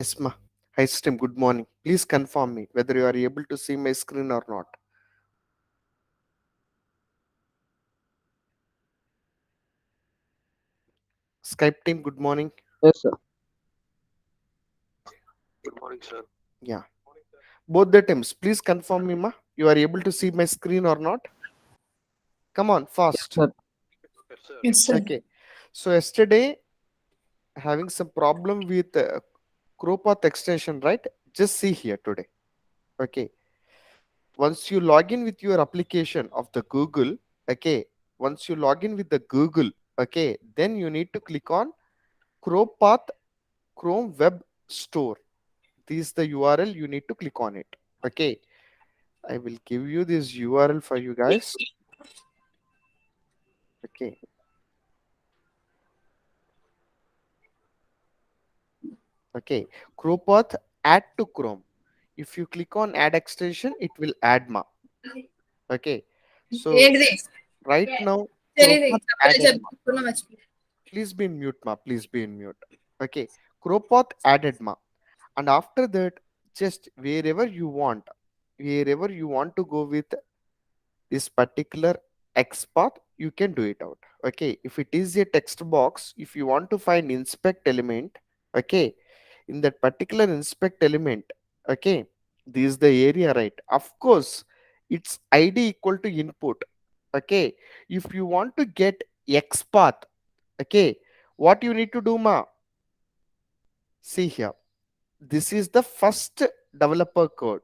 Yes, ma. Hi, system. Good morning. Please confirm me whether you are able to see my screen or not. Skype team, good morning. Yes, sir. Good morning, sir. Yeah. Both the teams, please confirm me, ma. You are able to see my screen or not? Come on, Yes, fast. sir. Yes, sir. Yes, sir. Okay. So yesterday, having some problem with ChroPath extension, right? Just see here today. Okay. Once you log in with your application of the Google, okay. Once you log in with the Google, okay, then you need to click on ChroPath Chrome Web Store. This is the URL, you need to click on it. Okay, I will give you this URL for you guys. Okay, okay, ChroPath add to Chrome. If you click on add extension, it will add ma. Okay, so ఏంటిది right now తెలియదు ChroPath తప్పదే added ma. చెప్పుకున్నా మర్చిపోయి Please be in mute ma, please be in mute. Okay, ChroPath added ma, and after that, just wherever you want to go with this particular X path, you can do it out. Okay, if it is a text box, if you want to find inspect element, okay, in that particular inspect element, okay, this is the area, right? Of course, it's ID equal to input. Okay, if you want to get X path, okay, what you need to do, ma? See here, this is the first developer code,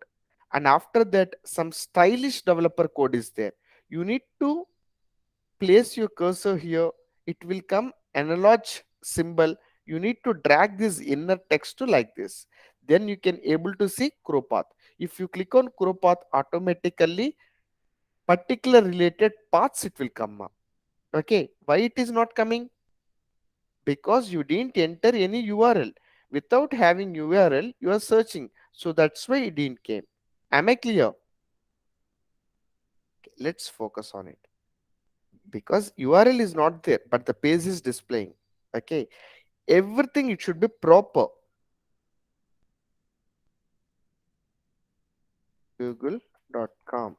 and after that some stylish developer code is there. You need to place your cursor here. It will come analog symbol. You need to drag this inner text to like this, then you can able to see ChroPath. If you click on ChroPath, automatically particular related paths it will come up. Okay, why it is not coming? Because you didn't enter any URL. Without having URL you are searching, so that's why it didn't came. Am I clear? Okay, let's focus on it. Because URL is not there but the page is displaying. Okay, everything it should be proper. Google.com.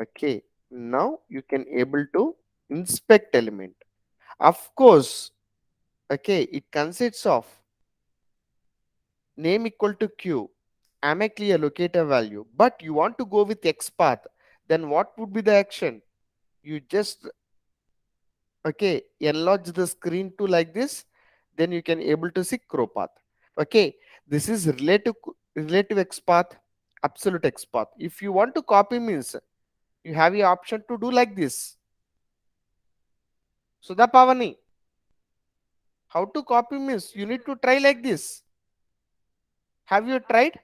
Okay, now you can able to inspect element. Of course, okay, it consists of name equal to q, am I clear, locator value, but you want to go with XPath, then what would be the action? You just, okay, enlarge the screen to like this, then you can able to see ChroPath. Okay, this is relative XPath, absolute XPath. If you want to copy means you have the option to do like this. Sudha Pavani, how to copy means you need to try like this. Have you tried?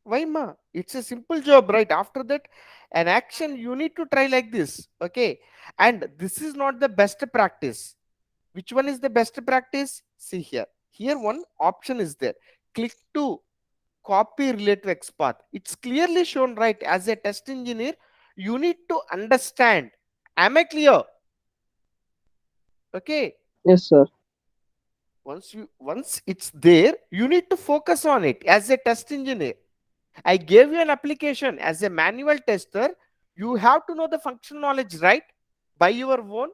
Why ma? It's a simple job, right? After that, an action you need to try like this. Okay, and this is not the best practice. Which one is the best practice? See here. Here one option is there. Click to copy relative XPath. It's clearly shown, right? As a test engineer, you need to understand. Am I clear? Okay. Yes, sir. Once it's there, you need to focus on it as a test engineer. I gave you an application as a manual tester. You have to know the function knowledge, right? By your own.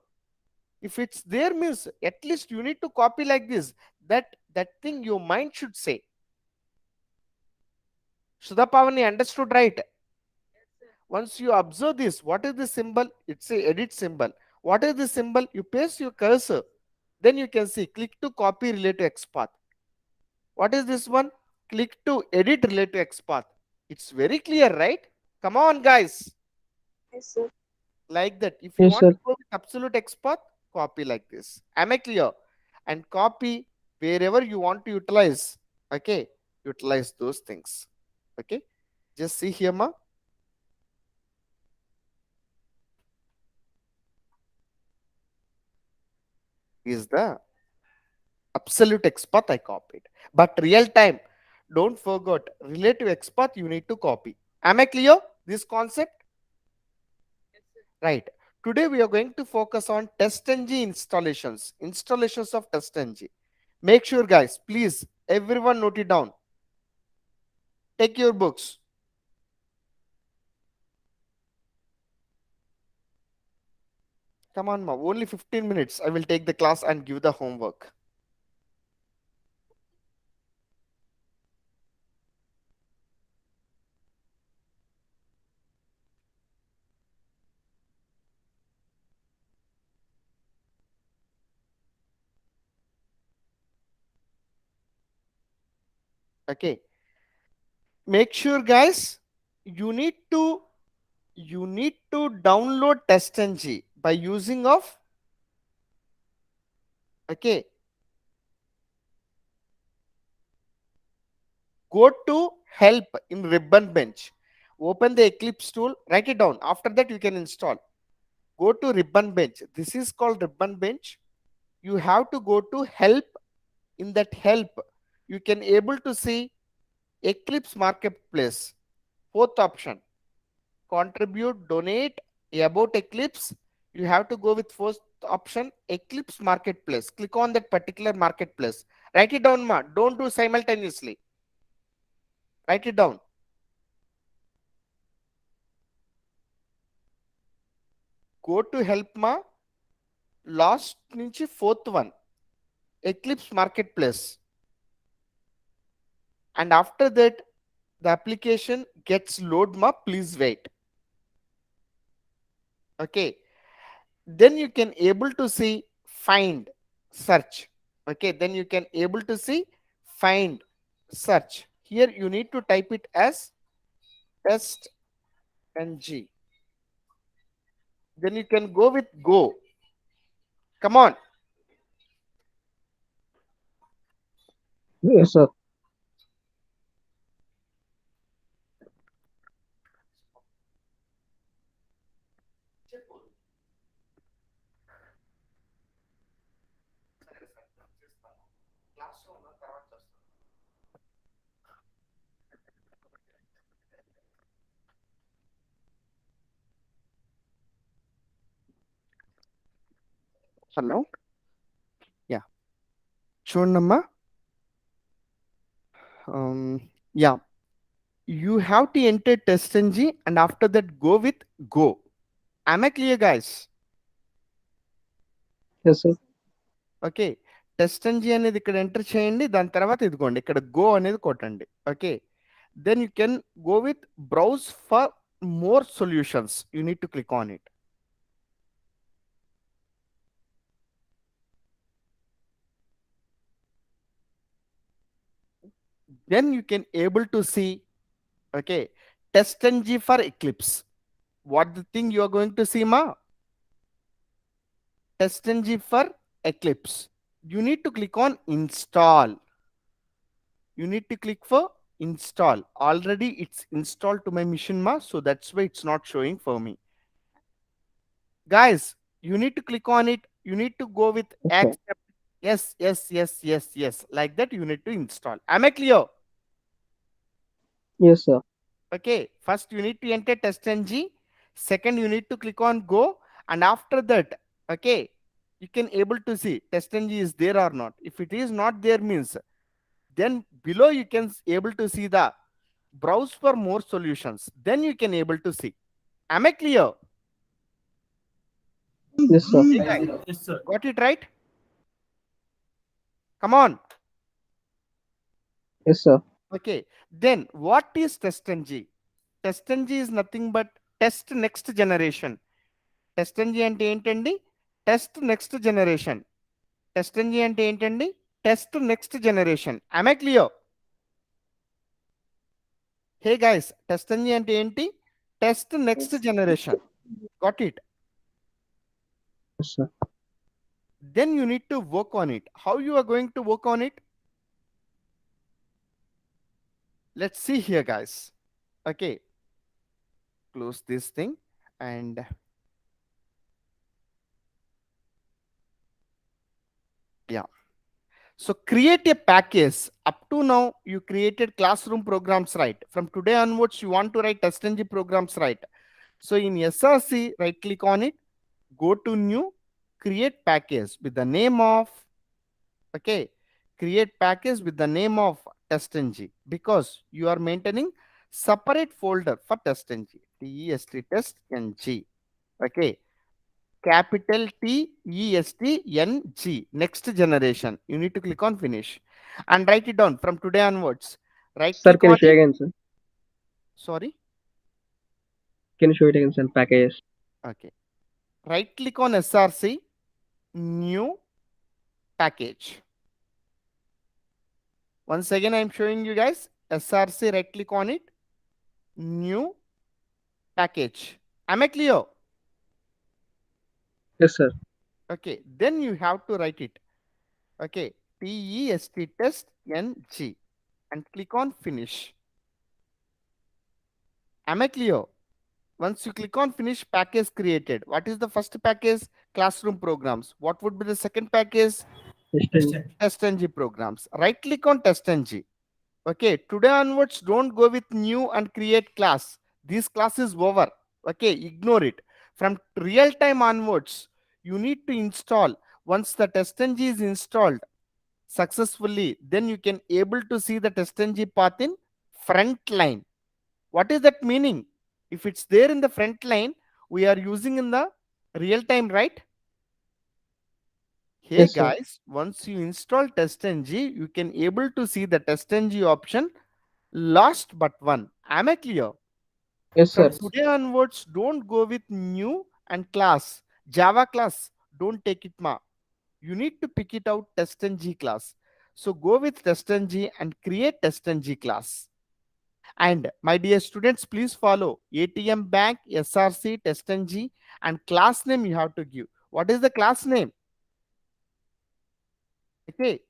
If it's there means at least you need to copy like this. That thing your mind should say. Sudha Pavani understood, right? Once you observe this, what is the symbol? It's a edit symbol. What is the symbol? You paste your cursor. Then you can see click to copy related XPath. What is this one? Click to edit related XPath. It's very clear, right? Come on, guys. Yes, sir. Like that. If you Yes, want sir. to go with absolute XPath, copy like this. Am I clear? And copy wherever you want to utilize. Okay, utilize those things. Okay, just see here, ma. Is the absolute XPath I copied. But real time, don't forget relative XPath you need to copy. Am I clear? This concept? Right. Today we are going to focus on TestNG installations. Installations of TestNG. Make sure, guys, please, everyone note it down. Take your books. Come on, ma. Only 15 minutes. I will take the class and give the homework. Okay. Make sure, guys, you need to download TestNG by using of, okay, go to help in Ribbon Bench. Open the Eclipse tool, write it down. After that, you can install. Go to Ribbon Bench. This is called Ribbon Bench. You have to go to help. In that help, you can able to see Eclipse Marketplace. Fourth option, contribute, donate, about Eclipse. You have to go with first option, Eclipse Marketplace. Click on that particular marketplace. Write it down, ma. Don't do simultaneously. Write it down. Go to help, ma. Last nunchi fourth one, Eclipse Marketplace. And after that, the application gets load, ma. Please wait. Okay. Then you can able to see find search. Okay. Then you can able to see find search. Here you need to type it as test ng. Then you can go with go. Come on. Yes, sir. Hello. Yeah. Churnamma. Yeah. You have to enter test ng and after that go with go. Am I clear, guys? Yes, sir. Okay. Test NG అనేది ఇక్కడ enter చేయండి. దాని తర్వాత ఇదిగోండి ఇక్కడ go అనేది కొట్టండి. Okay. Then you can go with browse for more solutions. You need to click on it. Then you can able to see, okay, test ng for Eclipse. What the thing you are going to see, ma? Test ng for Eclipse. You need to click on install. You need to click for install. Already it's installed to my machine, ma, so that's why it's not showing for me. Guys, you need to click on it. You need to go with Yes, sir. accept. Yes, yes, yes, yes, yes. Like that, you need to install. Am I clear? Yes, sir. Okay. First, you need to enter test ng. Second, you need to click on go. And after that, okay, you can able to see test ng is there or not. If it is not there means, then below you can able to see the browse for more solutions. Then you can able to see. Am I clear? Yes, sir. Hey guys, Yes, sir. got it right? Come on. Yes, sir. Okay. Then what is test ng? Test ng is nothing but test next generation. Test ng అంటే ఏంటండి? Test next generation. Test ng అంటే ఏంటండి? Test next generation. Am I clear? Hey guys, test ng అంటే ఏంటి? Test next generation. Got it? Yes, sir. Then you need to work on it. How you are going to work on it? Let's see here, guys. Okay. Close this thing and yeah. So create a package. Up to now, you created classroom programs, right? From today onwards, you want to write TestNG programs, right? So in SRC, right click on it, go to new, create package with the name of, okay, create package with the name of testng, because you are maintaining separate folder for testng, test testng. Okay, capital TESTNG, next generation. You need to click on finish and write it down from today onwards. Right Sir, click can you on show it. again, sir? Sorry. Can you show it again, sir? Packages. Okay. Right click on SRC, new package. Once again, I'm showing you guys SRC, right click on it, new package. Am I clear? Yes, sir. Okay. Then you have to write it. Okay. TEST test NG and click on finish. Am I clear? Once you click on finish, package created. What is the first package? Classroom programs. What would be the second package? TestNG programs. Right click on TestNG. Okay, today onwards, don't go with new and create class. This class is over. Okay, ignore it. From real time onwards, you need to install. Once the TestNG is installed successfully, then you can able to see the TestNG path in front line. What is that meaning? If it's there in the front line, we are using in the real time, right? Hey Yes, sir. guys, once you install testng, you can able to see the testng option last but one. Am I clear? Yes, From sir. today onwards, don't go with new and class. Java class, don't take it ma. You need to pick it out testng class. So go with testng and create testng class. And my dear students, please follow ATM Bank, SRC, testng, and class name you have to give. What is the class name? Okay,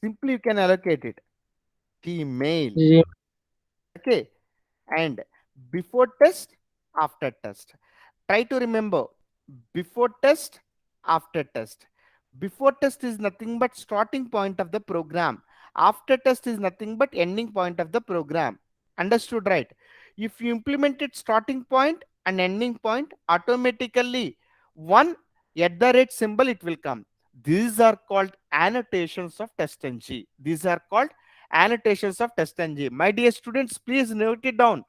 simply you can allocate it. Gmail. G- Okay, and before test, after test. Try to remember before test, after test. Before test is nothing but starting point of the program. After test is nothing but ending point of the program. Understood, right? If you implemented starting point and ending point, automatically one at the rate symbol it will come. These are called annotations of testng. These are called annotations of testng. My dear students, please note it down.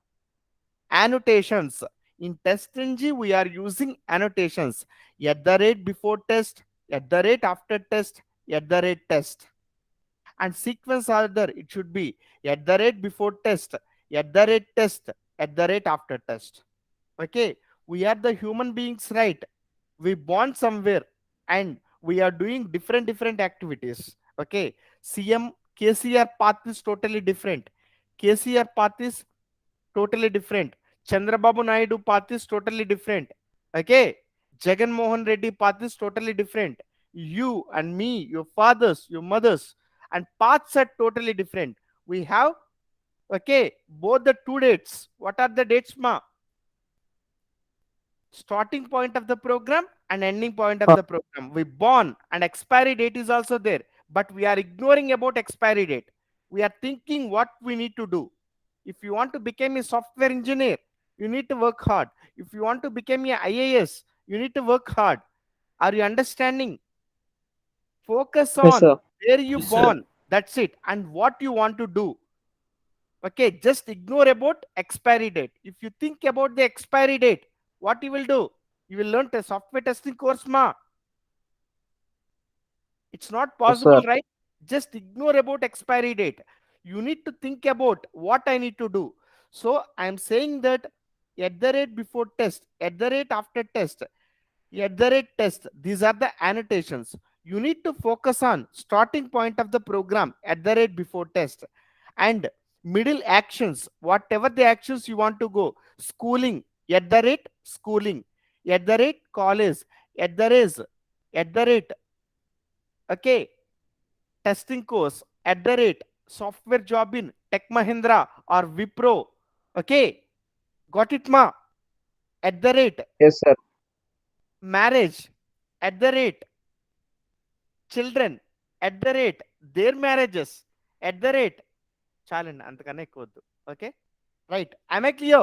Annotations. In testng, we are using annotations. At the rate before test, at the rate after test, at the rate test. And sequence order, it should be at the rate before test, at the rate test, at the rate after test. Okay, we are the human beings, right? We born somewhere and we are doing different activities. Okay, CM KCR path is totally different. KCR path is totally different. Chandrababu Naidu path is totally different. Okay. Jagan Mohan Reddy path is totally different. You and me, your fathers, your mothers, and paths are totally different. We have, okay, both the two dates. What are the dates, ma? Starting point of the program and ending point of uh, the program. We born and expiry date is also there, but we are ignoring about expiry date. We are thinking what we need to do. If you want to become a software engineer, you need to work hard. If you want to become a IAS, you need to work hard. Are you understanding? Focus yes, on sir. where you born. That's it. And what you want to do. Okay, just ignore about expiry date. If you think about the expiry date, what you will do? You will learn the software testing course, ma. It's not Yes, possible, sir. right? Just ignore about expiry date. You need to think about what I need to do. So I'm saying that at the rate before test, at the rate after test, at the rate test, these are the annotations. You need to focus on starting point of the program at the rate before test and middle actions, whatever the actions you want to go. Schooling, at the rate schooling, at the rate college, at the rate, at the rate, okay, testing course, at the rate software job in Tech Mahindra or Wipro. Okay, got it, ma? At the rate Yes, sir. marriage, at the rate children, at the rate their marriages, at the rate చాలండి అంతకన్నా ఎక్కువ వద్దు. Okay, right? Am I clear?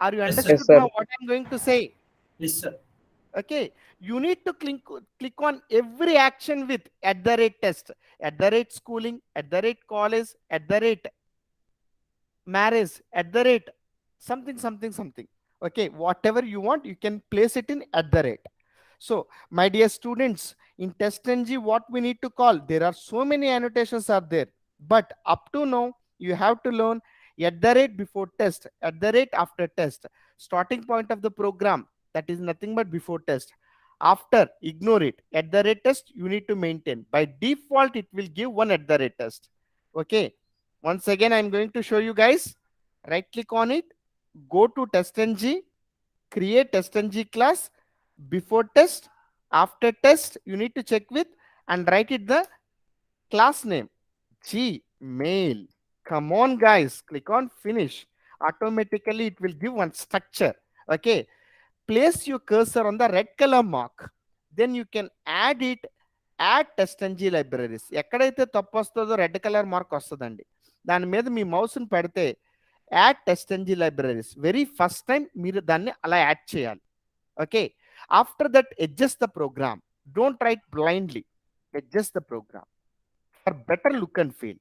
Are you Yes, understood sir. now what I'm going to say? Yes, sir. Okay, you need to click on every action with @test, @schooling, @college, @marriage, something something something. Okay, whatever you want, you can place it in @. So, my dear students, in TestNG, what we need to call, there are so many annotations are there, but up to now, you have to learn before test, after test, starting point of the program, that is nothing but before test. After, ignore it. Test, you need to maintain. By default, it will give one test. Okay. Once again, I'm going to show you guys. Right click on it. Go to TestNG. Create TestNG class. Before test, after test, you need to check with and write it the class name. Gmail. Come on, guys. Click on finish. Automatically, it will give one structure. Okay. Place your cursor on the red color mark. Then you can add it. Add TestNG libraries. ఎక్కడైతే తప్పు వస్తుందో red colour mark వస్తుందండి. దాని మీద మీ మౌస్ని పెడితే add TestNG libraries. Very first time మీరు దాన్ని అలా యాడ్ చేయాలి. Okay, after that, adjust the program. Don't write blindly. Adjust the program for better look and feel.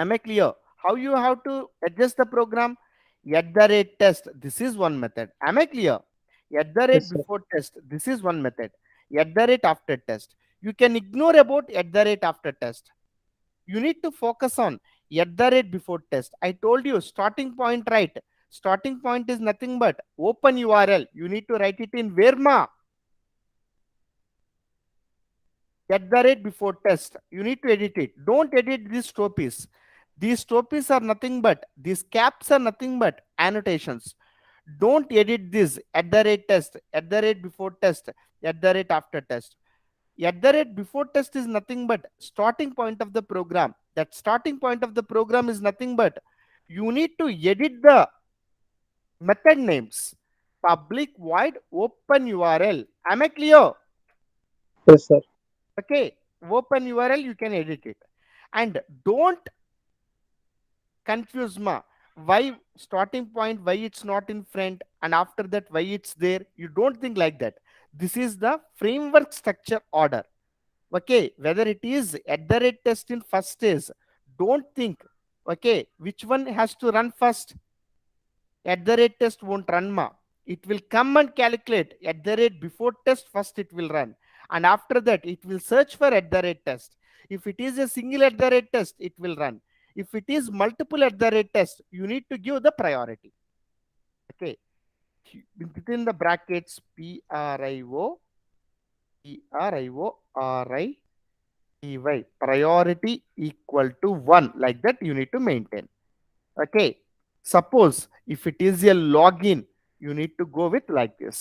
Am I clear? How you have to adjust the program? @test. This is one method. Am I clear? Yes, sir. Before test. This is one method. After test. You can ignore about after test. You need to focus on before test. I told you starting point, right? Starting point is nothing but open URL. You need to write it in where, ma? Before test. You need to edit it. Don't edit these tropes. These tropes are nothing but, these caps are nothing but annotations. Don't edit this @test, before test, after test. Before test is nothing but starting point of the program. That starting point of the program is nothing but you need to edit the method names. Public void open URL. Am I clear? Yes, sir. Okay, open URL, you can edit it. And don't confuse ma. Why starting point, why it's not in front, and after that, why it's there. You don't think like that. This is the framework structure order. Okay, whether it is @test in first stage, don't think, okay, which one has to run first. @test won't run ma. It will come and calculate before test, first it will run, and after that it will search for @test. If it is a single @test, it will run. If it is multiple @test, you need to give the priority. Okay, within the brackets, priority equal to 1, like that you need to maintain. Okay, suppose if it is a login, you need to go with like this.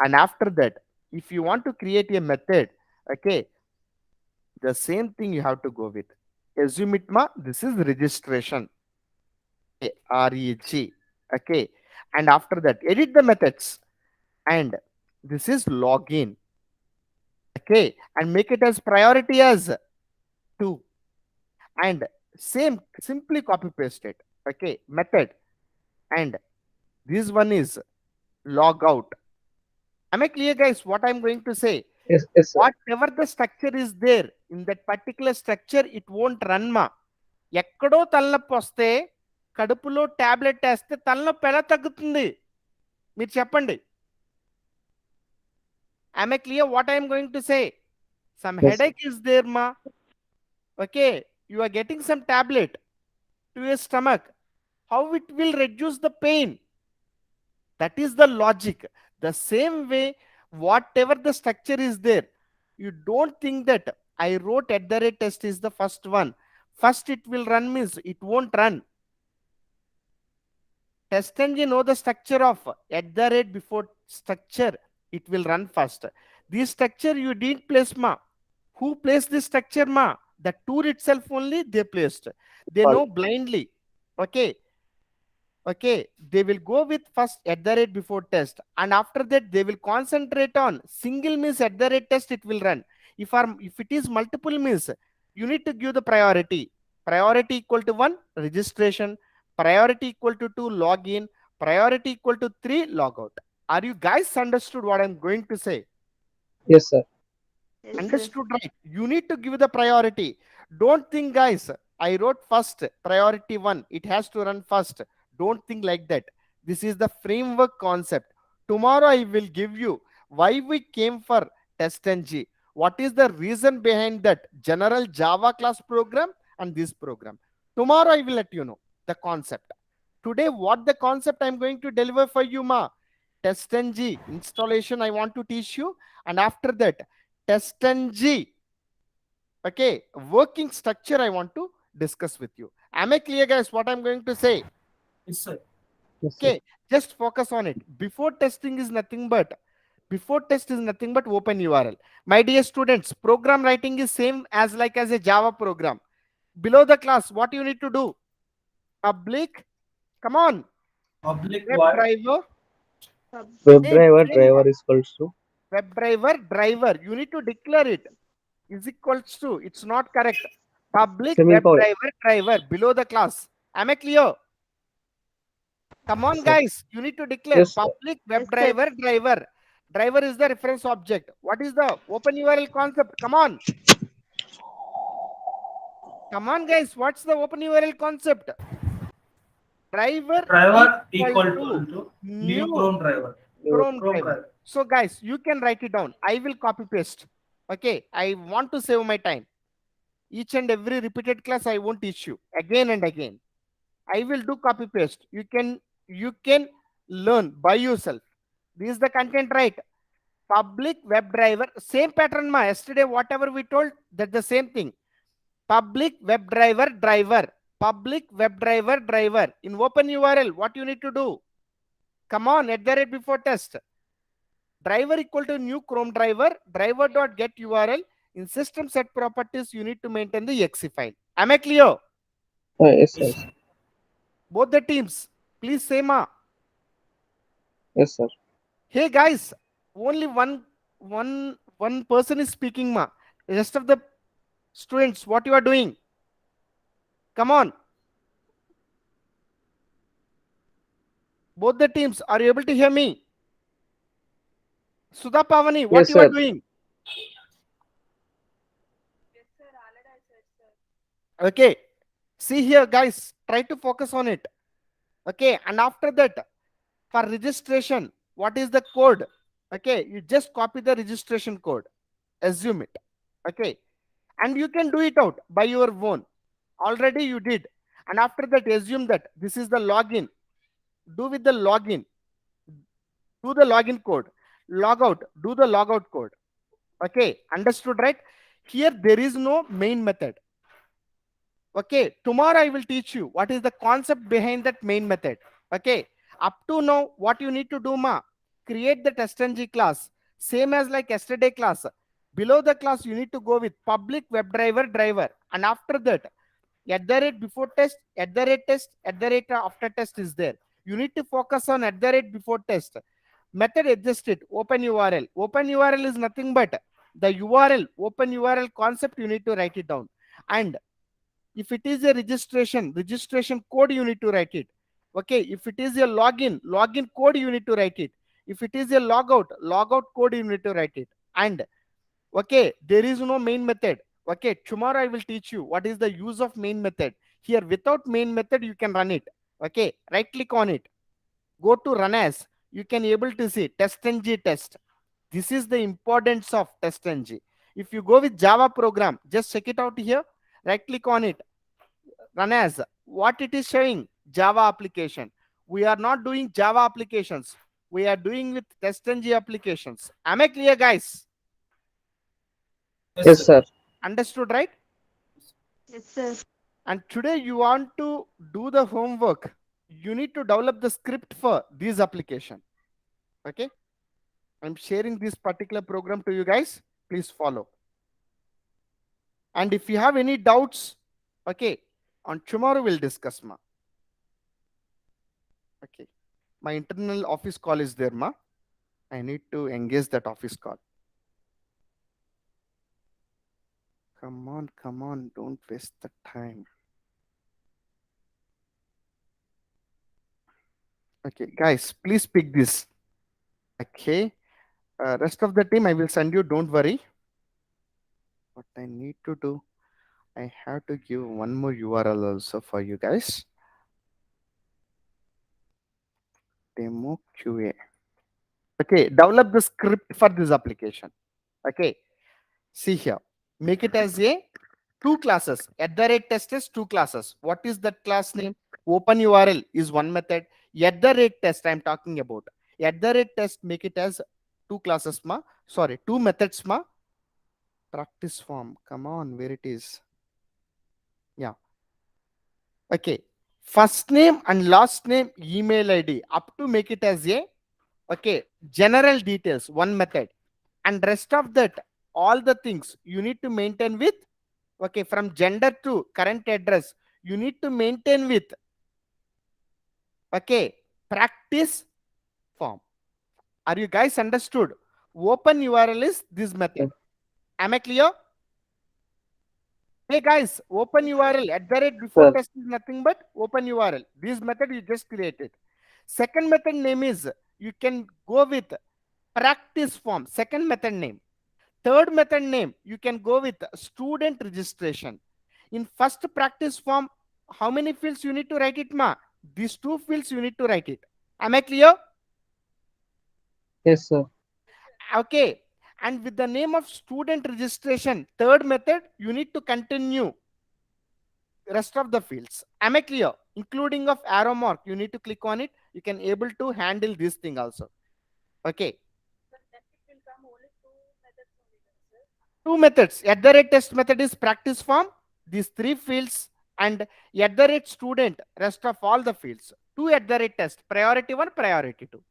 And after that, if you want to create a method, okay, the same thing you have to go with. Assume it ma, this is registration. Okay, REG. Okay, and after that, edit the methods. And this is login. Okay, and make it as priority as 2. And same, simply copy paste it. Okay, method. And this one is log out. Am I clear, guys, what I'm going to say? Yes, yes, sir. Whatever the structure is there, in that particular structure, it won't run ma. ఎక్కడో తలనొప్పి వస్తే కడుపులో tablet వేస్తే తలనొప్పి ఎలా తగ్గుతుంది మీరు చెప్పండి. Am I clear what I am going to say? Some Yes, headache is there ma. Okay, you are getting some tablet to your stomach. How it will reduce the pain? That is the logic. The same way, whatever the structure is there, you don't think that I wrote @test is the first one. First it will run means it won't run. TestNG know the structure of before structure, it will run first. This structure you didn't place ma. Who placed this structure ma? The tool itself only they placed. They know blindly. Okay. Okay, they will go with first before test, and after that they will concentrate on single means test, it will run. If it is multiple means, you need to give the priority. Priority equal to 1, registration. Priority equal to 2, login. Priority equal to 3, logout. Are you guys understood what I'm going to say? Yes, sir. Yes, sir. Understood, right? You need to give the priority. Don't think, guys, I wrote first, priority one, it has to run first. Don't think like that. This is the framework concept. Tomorrow I will give you why we came for TestNG. What is the reason behind that general Java class program and this program? Tomorrow I will let you know the concept. Today, what the concept I'm going to deliver for you, ma? TestNG installation I want to teach you, and after that, TestNG, okay, working structure I want to discuss with you. Am I clear, guys, what I'm going to say? Yes, sir. Yes, sir. Okay, just focus on it. Before test is nothing but open URL. My dear students, program writing is same as like as a Java program. Below the class, what you need to do? Public, come on, Public web what? driver, Web same, driver same, driver is equals to. web driver. You need to declare it is equals to, it's not correct. Public web Semicolon. driver below the class. Am I clear? Come on, Yes, sir. guys. You need to declare Yes, sir. public web Yes, sir. driver. Driver is the reference object. What is the open URL concept? Come on. Come on, guys. What's the open URL concept? Driver Driver equal equal to to new new Chrome driver. Chrome Chrome driver. driver. So, guys, you can write it down. I will copy paste. Okay. I want to save my time. Each and every repeated class I won't teach you again and again. I will do copy paste. You can learn by yourself. This is the content, right? Public web driver, same pattern ma. Yesterday, whatever we told, that's the same thing. Public web driver. Public web driver. In open URL, what you need to do? Come on, at the rate before test. Driver equal to new Chrome driver. Driver.get URL. In system set properties, you need to maintain the exe file. Am I clear? Yes, Yes, sir. sir. Both the teams, please say ma. Yes, sir. Hey guys, only one person is speaking ma. The rest of the students, what you are doing? Come on. Both the teams, are you able to hear me? Sudha Pavani, what Yes, you are sir. doing? Yes, sir. Already I said, sir. Okay. See here, guys, try to focus on it. Okay, and after that, for registration, what is the code? Okay, you just copy the registration code, assume it. Okay, and you can do it out by your own. Already you did, and after that, assume that this is the login. Do with the login, do the login code. Log out, do the logout code. Okay, understood, right? Here there is no main method. Okay, tomorrow I will teach you what is the concept behind that main method. Okay, up to now, what you need to do, ma, create the testng class, same as like yesterday class. Below the class, you need to go with public web driver, and after that, at the rate before test, at the rate test, at the rate after test is there. You need to focus on at the rate before test. Method adjusted, open URL. Open URL is nothing but the URL, open URL concept, you need to write it down. And if it is a registration code, you need to write it. Okay, if it is a login code, you need to write it. If it is a logout code, you need to write it. And okay, there is no main method. Okay, tomorrow I will teach you what is the use of main method. Here, without main method, you can run it. Okay, right click on it, go to run as. You can able to see testng test. This is the importance of testng. If you go with Java program, just check it out here, right click on it, run as. What it is showing? Java application. We are not doing Java applications, we are doing with testng applications. Am I clear, guys? Yes, Yes, sir. sir. Understood, right? Yes, sir. And today you want to do the homework. You need to develop the script for this application. Okay, I'm sharing this particular program to you guys. Please follow. And if you have any doubts, okay, on tomorrow we'll discuss, ma. Okay, my internal office call is there, ma. I need to engage that office call. Come on, don't waste the time. Okay, guys, please pick this. Okay. Rest of the team, I will send you. Don't worry. What I need to do, I have to give one more URL also for you guys. Demo QA. Okay. Develop the script for this application. Okay. See here. Make it as a two classes. At the rate test is two classes. What is that class name? Open URL is one method. At the rate test I'm talking about. At the rate test, make it as two classes ma. Sorry, two methods ma. Practice form. Come on, where it is? Yeah. Okay. First name and last name, email ID. Up to make it as a okay. General details, one method. And rest of that, all the things you need to maintain with okay, from gender to current address, you need to maintain with okay, practice form. Are you guys understood? Open URL is this method. Am I clear? Hey guys, open URL at the rate before Sir. test is nothing but open URL. This method you just created. Second method name is you can go with practice form. Second method name. Third method name you can go with student registration. In first practice form, how many fields you need to write it, ma? These two fields you need to write it. Am I clear? Yes, sir. Okay. And with the name of student registration, third method, you need to continue rest of the fields. Am I clear? Including of arrow mark, you need to click on it. You can able to handle this thing also. Okay. But then it will come only two methods only, sir. Two methods. At the rate test method is practice form. These three fields and at the rate student, rest of all the fields. Two at the rate test, priority one, priority two.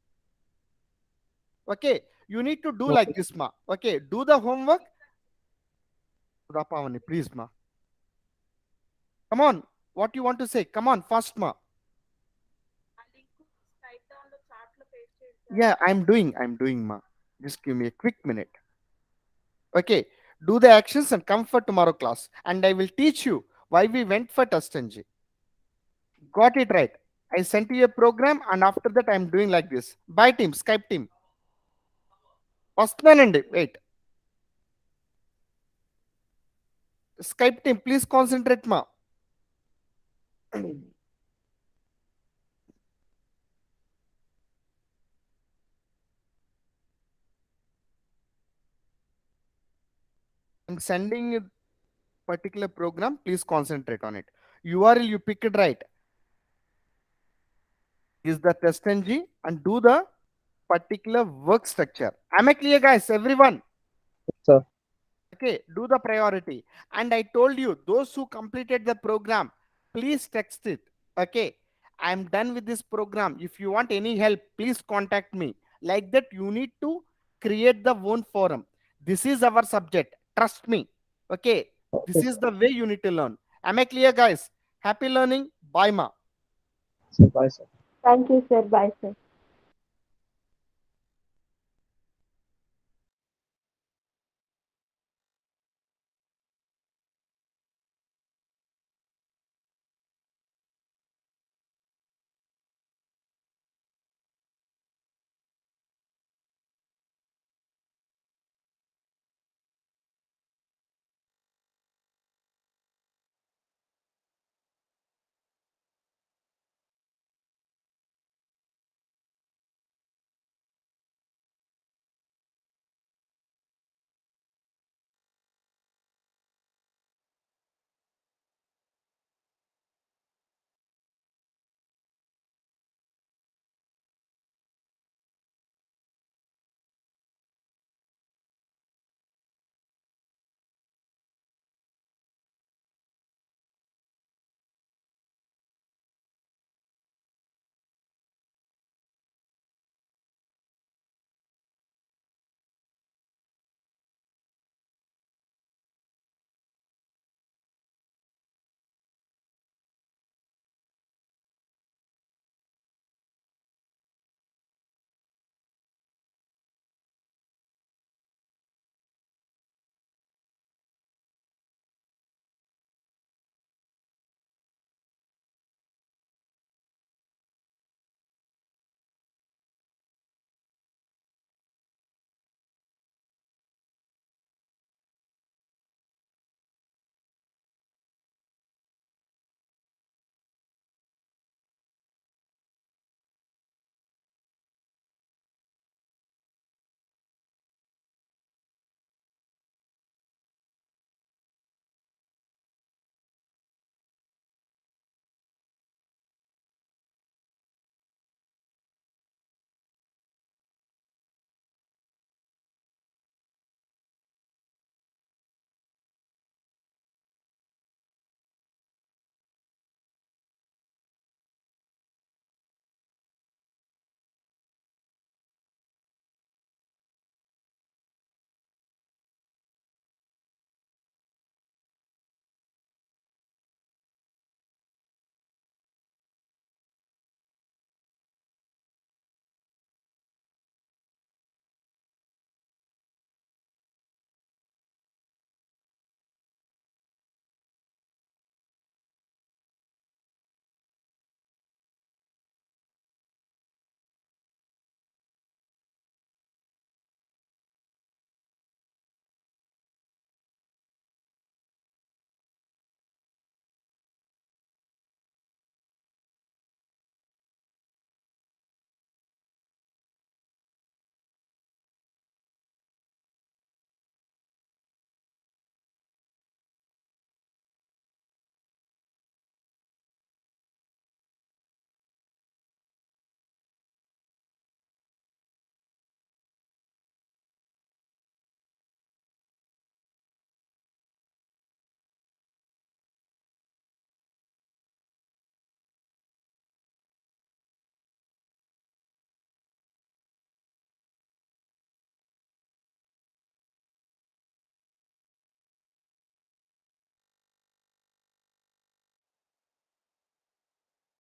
Okay. You need to do like this, ma. Okay. Do the homework. Rapavani, please, ma. Come on. What you want to say? Come on, fast, ma. ఆ link type down లో chat లో paste చేయండి. Yeah, I'm doing, ma. Just give me a quick minute. Okay. Do the actions and come for tomorrow class. And I will teach you why we went for test NG. Got it right. I sent you a program and after that I'm doing like this. Bye team, Skype team. వస్తున్నానండి wait Skype team please concentrate మా I'm sending you particular program, please concentrate on it. URL you pick it right is the test ng and do the particular work structure. Am I clear, guys? Everyone? Sir. Okay, do the priority. And I told you, those who completed the program, please text it. Okay, I'm done with this program. If you want any help, please contact me. Like that, you need to create the own forum. This is our subject. Trust me. Okay, this Okay, is the way you need to learn. Am I clear, guys? Happy learning. Bye, ma. sir. Bye, sir. Thank you, sir. Bye, sir.